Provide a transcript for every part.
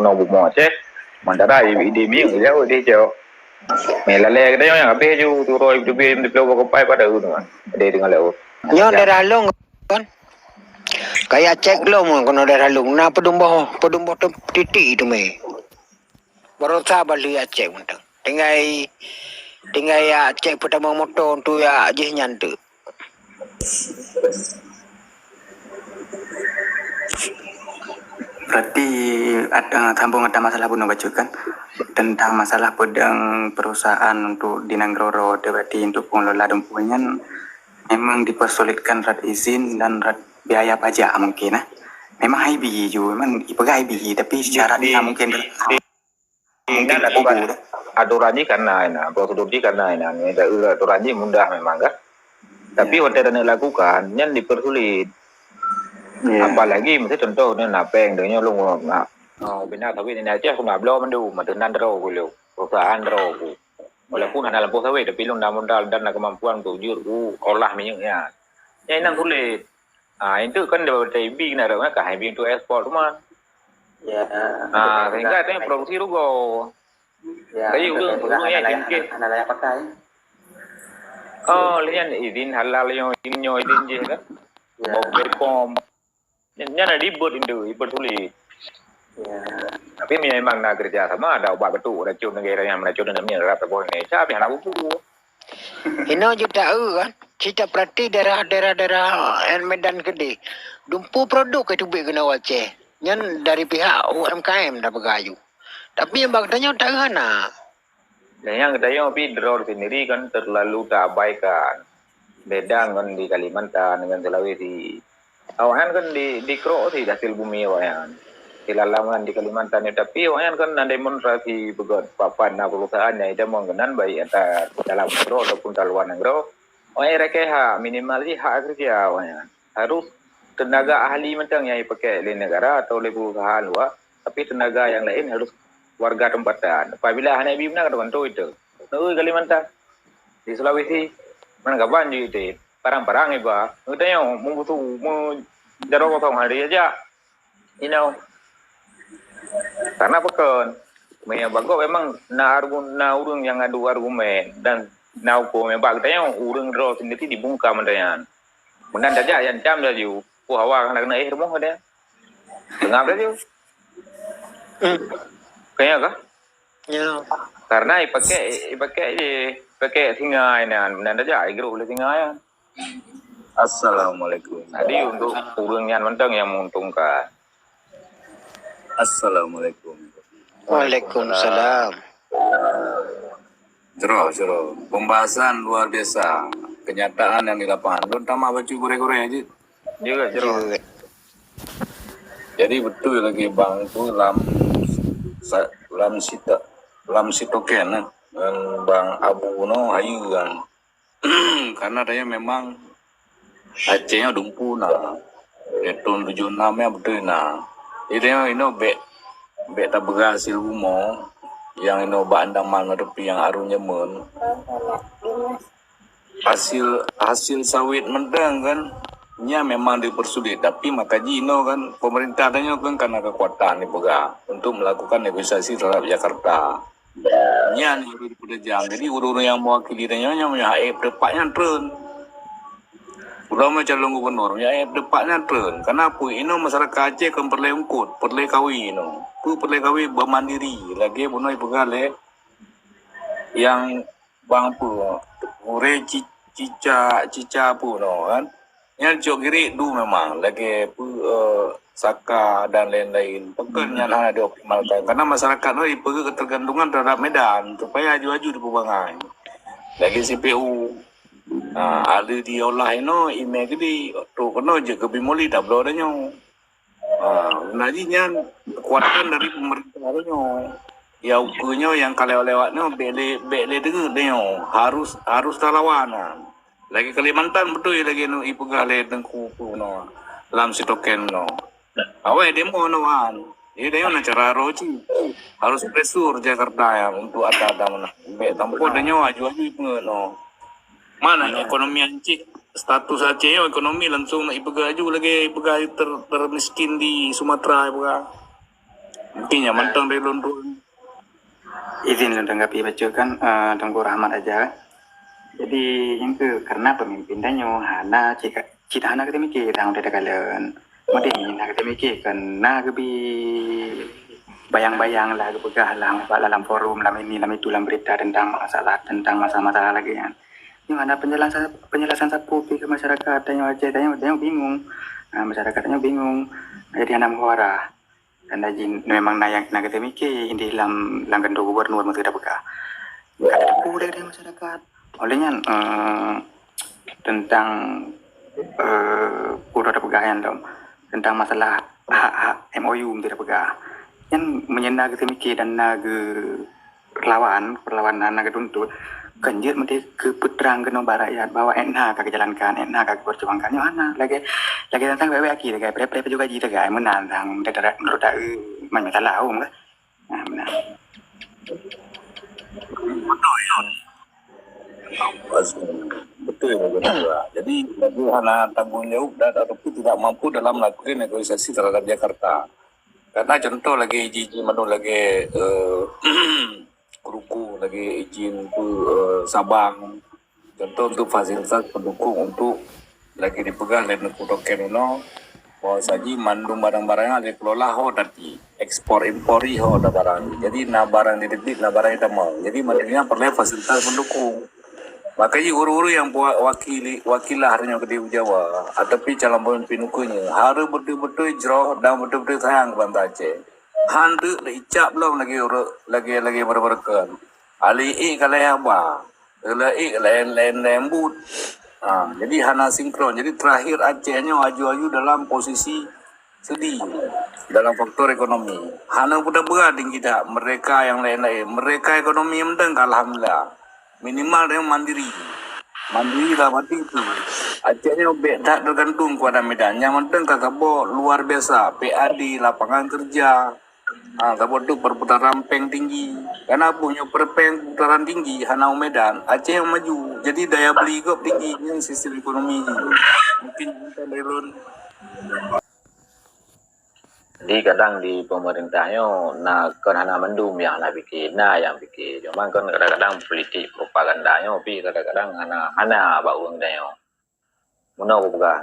kuno bumo Aceh mandara ide mi ya ide jo melale kada yang abe ju turo ibu bi di pelo ko pai pada uno ide dengan leo Nyo daerah long kan. Kayak cek lo mo kono daerah long na pedumbo titik itu me. Baru sabar li Aceh mentang. Tinggal ya cek pertama motor tu ya je nyantu. Berarti sambung ada masalah pun kan tentang masalah pedang perusahaan untuk di Nangroro, berarti untuk pengelola dumpunya memang dipersulitkan rat izin dan rat biaya pajak mungkin memang hai biji juga memang ipagai biji tapi secara dia mungkin aturannya karena prosedurnya karena ini aturannya mudah memang kan tapi hotel yang dilakukan yang dipersulit. Apalagi mesti contoh ni napeng dengan lu nak bina tapi ini aja aku nak belum mendu matenan dro ku perusahaan dro ku walaupun ada lampu sawit tapi lu nak modal dan kemampuan untuk juru olah minyaknya ya ini sulit itu kan dari B kena ada kan hai untuk ekspor cuma sehingga itu produksi rugo jadi ulungnya mungkin ada yang pakai lihat izin halal yang izin je kan BPOM nyana ribut itu sulit. Tapi memang nak kerja sama ada obat betul ada cun negara yang mana cun namanya rata boleh Indonesia tapi anak buku. Ino juga kan cerita perhati daerah Medan Gede. Dumpu produk itu kena Aceh. Nyan dari pihak UMKM dah bergayu. Tapi yang bagtanya tak gana. Dan yang katanya tapi drone sendiri kan terlalu terabaikan. Beda kan di Kalimantan dengan Sulawesi. Awan kan di Kro sih hasil bumi awan. Di Lalangan di Kalimantan tapi awan kan ada demonstrasi begot papan perusahaannya itu mengenan baik antara dalam Kro ataupun luar negara. Awan mereka minimal sih hak kerja awan. Harus tenaga ahli mentang yang dipakai oleh negara atau oleh perusahaan luar, tapi tenaga yang lain harus warga tempatan. Apabila hanya bimna kan contoh itu. Di Kalimantan di Sulawesi mana kapan itu parang-parang iba kita yang membutuh jaro potong hari aja karena pekan bagus memang na urung yang adu argumen dan na uko memang kita yang urung draw sendiri dibungkam mendayan menan saja yang jam dah ju hawa kena rumah dia dengar dah ju kayaknya kah karena pakai singa ini menan saja igro oleh singa ya. Assalamualaikum. Tadi untuk urungnya mentang yang menguntungkan. Assalamualaikum. Waalaikumsalam. Jero. Pembahasan luar biasa. Kenyataan yang di lapangan. Don tambah baju goreng-goreng aja. Juga jero. Jadi betul lagi bang tu lam sitoken dan bang Abu no ayu kan. Karena dia memang Acehnya dumpu tahun 76 ya betul ini be tak berhasil rumah yang bandang mana tapi yang arunya hasil sawit mendang kan nya memang dipersulit tapi makaji kan pemerintah adanya kan karena kekuatan untuk melakukan negosiasi terhadap Jakarta. Nya nih udah jam jadi urus yang mewakili dia nya depatnya tren udah calon gubernur ya depatnya tren kenapa ini masyarakat Aceh kan perlu kawi bermandiri lagi bunoi pegale yang bang pu ure cica pu kan yang jok kiri memang lagi Saka dan lain-lain pekerjaan yang ada optimalkan karena masyarakat itu ketergantungan terhadap Medan supaya aju-aju di Pubangan lagi CPU ada diolah email gede tu kena je ke Bimoli tak belum adanya najinya kekuatan dari pemerintah adanya ya ukunya yang kalau lewatnya bele dengar dia harus talawanan lagi Kalimantan betul lagi ibu gale tengku dalam sitoken awal demo dia nak cara roji harus presur Jakarta ya untuk ada mana tanpa adanya aju mana ekonomi Aceh status Aceh ekonomi langsung ibu gaju lagi termiskin di Sumatera Mungkin yang mentang dari London. Izin lu tanggapi bacakan Tengku Rahmat aja. Jadi yang ke karena pemimpin danyo hana cita hana kita mikir tang udah kalian. Mati hina kita mikir karena kebi bayang-bayang lah kepegah lah dalam forum dalam ini dalam itu dalam berita tentang masalah lagi kan. Gimana penjelasan sapu ke masyarakat tanya bingung. Nah, masyarakatnya bingung. Jadi anak muara. Dan memang nayak kita mikir ini dalam langgan gubernur mesti tidak buka. Enggak ada boleh dari masyarakat. Olehnya tentang pura pegawaian dong tentang masalah hak MOU tidak pegah yang menyenang kita mikir dan perlawanan naga tuntut kanjir mesti ke putrang ke nomor rakyat bahwa enak ke jalankan enak ke perjuangkan yang mana lagi tentang BWA kita lagi pre juga jita guys menantang menurut mana salah kan nah benar Betul, betul. Jadi hanya tanggung jawab dan ataupun tidak mampu dalam melakukan negosiasi terhadap Jakarta. Karena contoh lagi izin manu lagi Keruku lagi izin Sabang. Contoh untuk fasilitas pendukung untuk lagi dipegang oleh Negara Kenino. Bahwa saji mandung barang-barangnya dikelola ho nanti ekspor impori ho ada barang. Jadi na barang didebit na barang kita mau. Jadi mandungnya perlu fasilitas pendukung. Makanya guru-guru yang wakilah harinya ke Jawa ataupun calon pemimpin ukunya harus betul-betul jero dan betul-betul sayang kepada Aceh. Handu icap belum lagi berberkan. Ali kalau yang apa? Lain lembut. Jadi hana sinkron. Jadi terakhir Acehnya aju-aju dalam posisi sedih dalam faktor ekonomi. Hana udah begading kita. Mereka yang lain-lain. Mereka ekonomi yang menang alhamdulillah. Minimal dia mandiri dalam arti itu Acehnya tak tergantung kepada medan yang penting kakabo luar biasa PAD lapangan kerja kakabo itu perputaran peng tinggi karena punya perputaran tinggi hana medan Aceh yang maju jadi daya beli kok tinggi yang sistem ekonomi mungkin kita belum. Jadi kadang di pemerintahnya karena mendum yang bikin, yang bikin. Cuma kan kadang-kadang politik propagandanya, tapi kadang-kadang hana bauang dia. Mana aku buka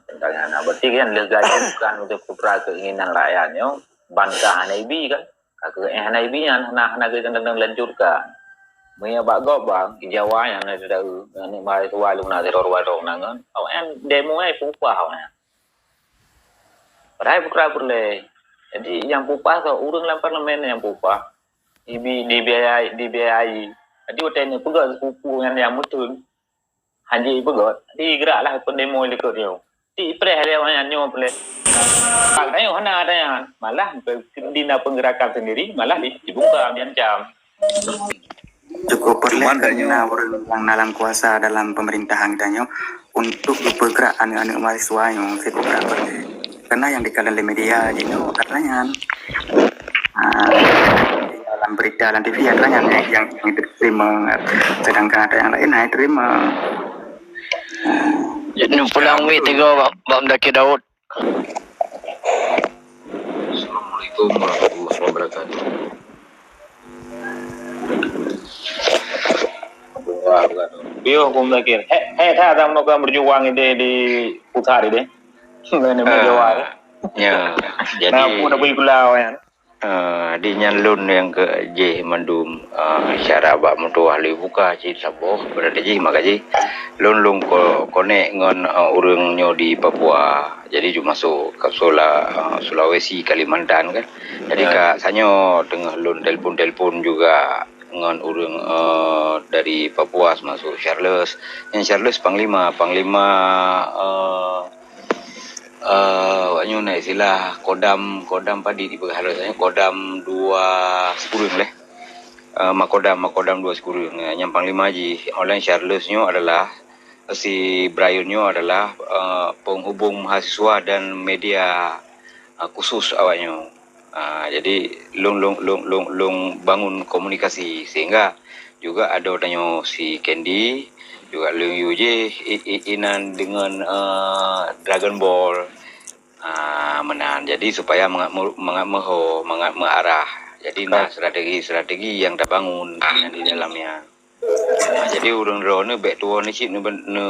tentang hana. Berarti kan leganya bukan untuk putra keinginan rakyatnya, bantah hana ibi kan. Kakek hana ibi hana kita tentang lanjutkan. Maya bago bang, Jawa yang ada tahu, ni mai tua lu na teror warong nangan. Awan demo ai pupah awan. Padahal bukan boleh. Jadi yang pupah tu urang dalam parlimen yang pupah. Ibi dibiayai. Jadi hotelnya pegat sepupu yang mutul. Haji pegat. Di geraklah pun demo lekor dia. Di preh dia yang nyo boleh. Katanya hana ada yang malah dina penggerakan sendiri malah dibuka diancam. Cukup perlu karena orang yang dalam kuasa dalam pemerintahan danyo untuk bergerak anak-anak mahasiswa yang tidak boleh. Karena yang dikatakan media itu katanya dalam berita dalam TV katanya yang diterima sedangkan ada yang lain yang terima. Jadi pulang wei tiga bab Daki Daud. Assalamualaikum warahmatullahi wabarakatuh. Bio kum lagi.ถ้าทำนกberjuang di Utari deh. Ya, jadi di nyalun yang ke J mandum syara bak mutu ahli buka ci sabo berada ji makaji lun kone ngon urang nyo di Papua jadi cuma masuk kapsula Sulawesi Kalimantan kan jadi kak sanyo tengah lun telpon juga ngon urang dari Papua masuk Charles yang Charles Panglima waknya naik sila kodam padi di harusnya kodam 2 leh makodam 2 yang Panglima ji online Charlesnya adalah si Briannya adalah penghubung mahasiswa dan media khusus awaknya jadi long bangun komunikasi sehingga juga ada tanya si Candy juga Leung Yuje inan dengan Dragon Ball Menan. Jadi supaya mengarah. Jadi strategi yang dah bangun yang di dalamnya. Jadi urang drone ni back tua ni cik ni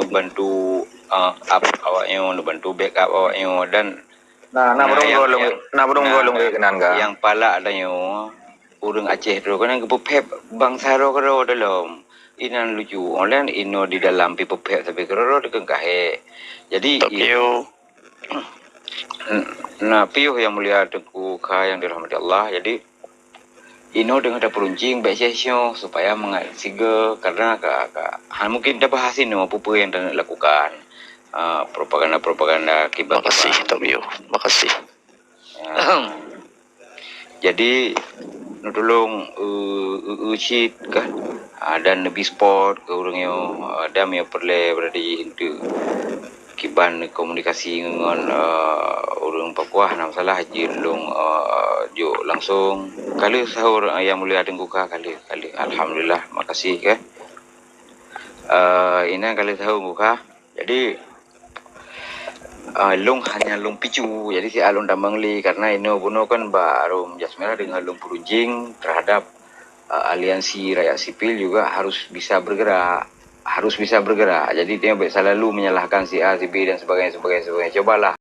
bantu up awaknya, bantu backup awaknya dan burung golong kenan ka. yang pala adanya urang Aceh tu kan kepepep bangsa ro dalam. Inan lucu online ino di dalam pipepep sampai kero dekat kahe. Jadi nah piuh yang mulia Tengku Kha yang dirahmati Allah. Jadi ino dengan ada peruncing baik sesio supaya mengasiga karena mungkin dah bahas ini apa yang dah lakukan propaganda kibat. Makasih Tok Bio. Makasih. Jadi tolong ucit kan dan lebih sport ke orangnya ada yang perlu berada di kiban komunikasi dengan orang Papua nak masalah haji long jo langsung kali sahur yang mulia Tengku Kha kali alhamdulillah makasih ke ini kali sahur Tengku Kha. Jadi long hanya long picu, jadi si alung tambang li karena ini buno kan baru jasmera dengan long perunjing terhadap aliansi rakyat sipil juga harus bisa bergerak. Jadi dia selalu menyalahkan si A, si B dan sebagainya. Cobalah